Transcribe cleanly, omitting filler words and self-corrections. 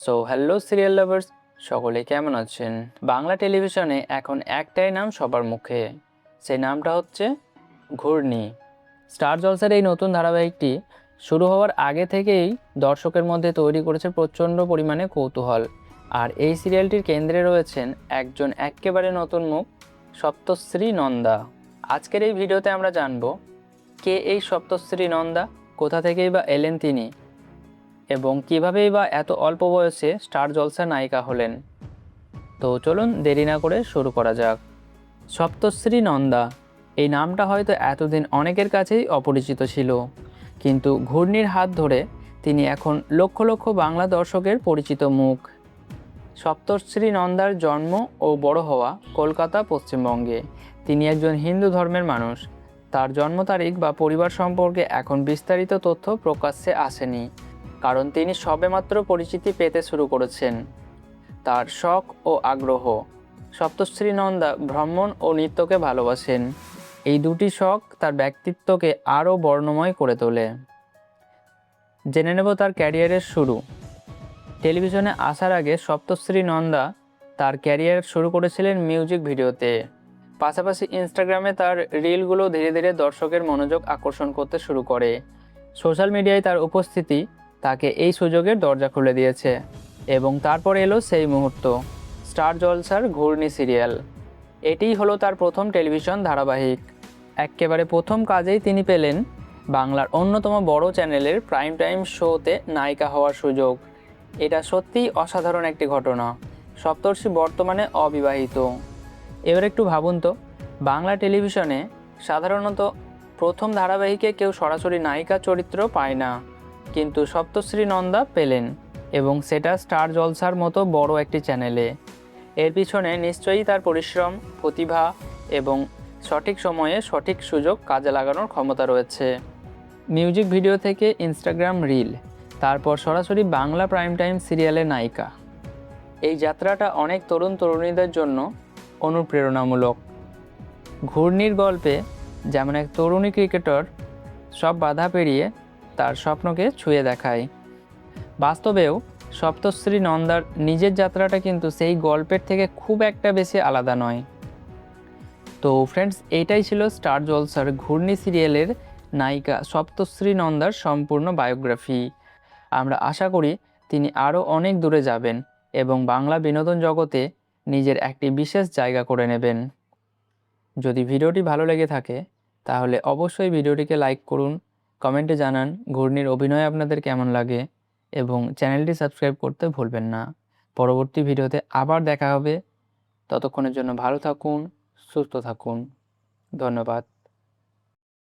So hello serial lovers, সকলে কেমন আছেন? বাংলা টেলিভিশনে এখন একটাই নাম সবার মুখে, সেই নামটা হচ্ছে ঘূর্ণি। স্টার জলসার এই নতুন ধারাবাহিকটি শুরু হওয়ার আগে থেকেই দর্শকের মধ্যে তৈরি করেছে প্রচণ্ড পরিমাণে কৌতূহল। আর এই সিরিয়ালটির কেন্দ্রে রয়েছেন একজন একেবারে নতুন মুখ, সপ্তশ্রী নন্দা। আজকের এই ভিডিওতে আমরা জানব কে এই সপ্তশ্রী নন্দা, কোথা থেকেই বা এলেন তিনি, এবং কীভাবেই বা এত অল্প বয়সে স্টার জলসার নায়িকা হলেন। তো চলুন দেরি না করে শুরু করা যাক। সপ্তশ্রী নন্দা এই নামটা হয়তো এতদিন অনেকের কাছেই অপরিচিত ছিল, কিন্তু ঘূর্ণির হাত ধরে তিনি এখন লক্ষ লক্ষ বাংলা দর্শকের পরিচিত মুখ। সপ্তশ্রী নন্দার জন্ম ও বড় হওয়া কলকাতা, পশ্চিমবঙ্গে। তিনি একজন হিন্দু ধর্মের মানুষ। তার জন্ম তারিখ বা পরিবার সম্পর্কে এখন বিস্তারিত তথ্য প্রকাশ্যে আসেনি, কারণ তিনি সবেমাত্র পরিচিতি পেতে শুরু করেছেন। তার শখ ও আগ্রহ: সপ্তশ্রী নন্দা ভ্রমণ ও নৃত্যকে ভালোবাসেন। এই দুটি শখ তার ব্যক্তিত্বকে আরও বর্ণময় করে তোলে। জেনে নেব তার ক্যারিয়ারের শুরু। টেলিভিশনে আসার আগে সপ্তশ্রী নন্দা তার ক্যারিয়ার শুরু করেছিলেন মিউজিক ভিডিওতে। পাশাপাশি ইনস্টাগ্রামে তার রিলগুলো ধীরে ধীরে দর্শকের মনোযোগ আকর্ষণ করতে শুরু করে। সোশ্যাল মিডিয়ায় তার উপস্থিতি তাকে এই সুযোগের দরজা খুলে দিয়েছে। এবং তারপর এলো সেই মুহূর্ত, স্টার জলসার ঘূর্ণি সিরিয়াল। এটিই হলো তার প্রথম টেলিভিশন ধারাবাহিক। একেবারে প্রথম কাজেই তিনি পেলেন বাংলার অন্যতম বড় চ্যানেলের প্রাইম টাইম শোতে নায়িকা হওয়ার সুযোগ। এটা সত্যিই অসাধারণ একটি ঘটনা। সপ্তর্ষি বর্তমানে অবিবাহিত। এবার একটু ভাবুন তো, বাংলা টেলিভিশনে সাধারণত প্রথম ধারাবাহিকে কেউ সরাসরি নায়িকা চরিত্র পায় না, কিন্তু সপ্তশ্রী নন্দা পেলেন, এবং সেটা স্টার জলসার মতো বড় একটি চ্যানেলে। এর পিছনে নিশ্চয়ই তার পরিশ্রম, প্রতিভা এবং সঠিক সময়ে সঠিক সুযোগ কাজে লাগানোর ক্ষমতা রয়েছে। মিউজিক ভিডিও থেকে ইনস্টাগ্রাম রিল, তারপর সরাসরি বাংলা প্রাইম টাইম সিরিয়ালের নায়িকা। এই যাত্রাটা অনেক তরুণ তরুণীদের জন্য অনুপ্রেরণামূলক। ঘূর্ণির গল্পে যেমন এক তরুণী ক্রিকেটার সব বাধা পেরিয়ে তার স্বপ্নকে ছুঁয়ে দেখায়, বাস্তবেও সপ্তশ্রী নন্দার নিজের যাত্রাটা কিন্তু সেই গল্পের থেকে খুব একটা বেশি আলাদা নয়। তো ফ্রেন্ডস, এইটাই ছিল স্টার জলসার ঘূর্ণি সিরিয়ালের নায়িকা সপ্তশ্রী নন্দার সম্পূর্ণ বায়োগ্রাফি। আমরা আশা করি তিনি আরও অনেক দূরে যাবেন এবং বাংলা বিনোদন জগতে নিজের একটি বিশেষ জায়গা করে নেবেন। যদি ভিডিওটি ভালো লেগে থাকে তাহলে অবশ্যই ভিডিওটিকে লাইক করুন, কমেন্টে জানান ঘূর্ণির অভিনয় আপনাদের কেমন লাগে, এবং চ্যানেলটি সাবস্ক্রাইব করতে ভুলবেন না। পরবর্তী ভিডিওতে আবার দেখা হবে। ততক্ষণের জন্য ভালো থাকুন, সুস্থ থাকুন। ধন্যবাদ।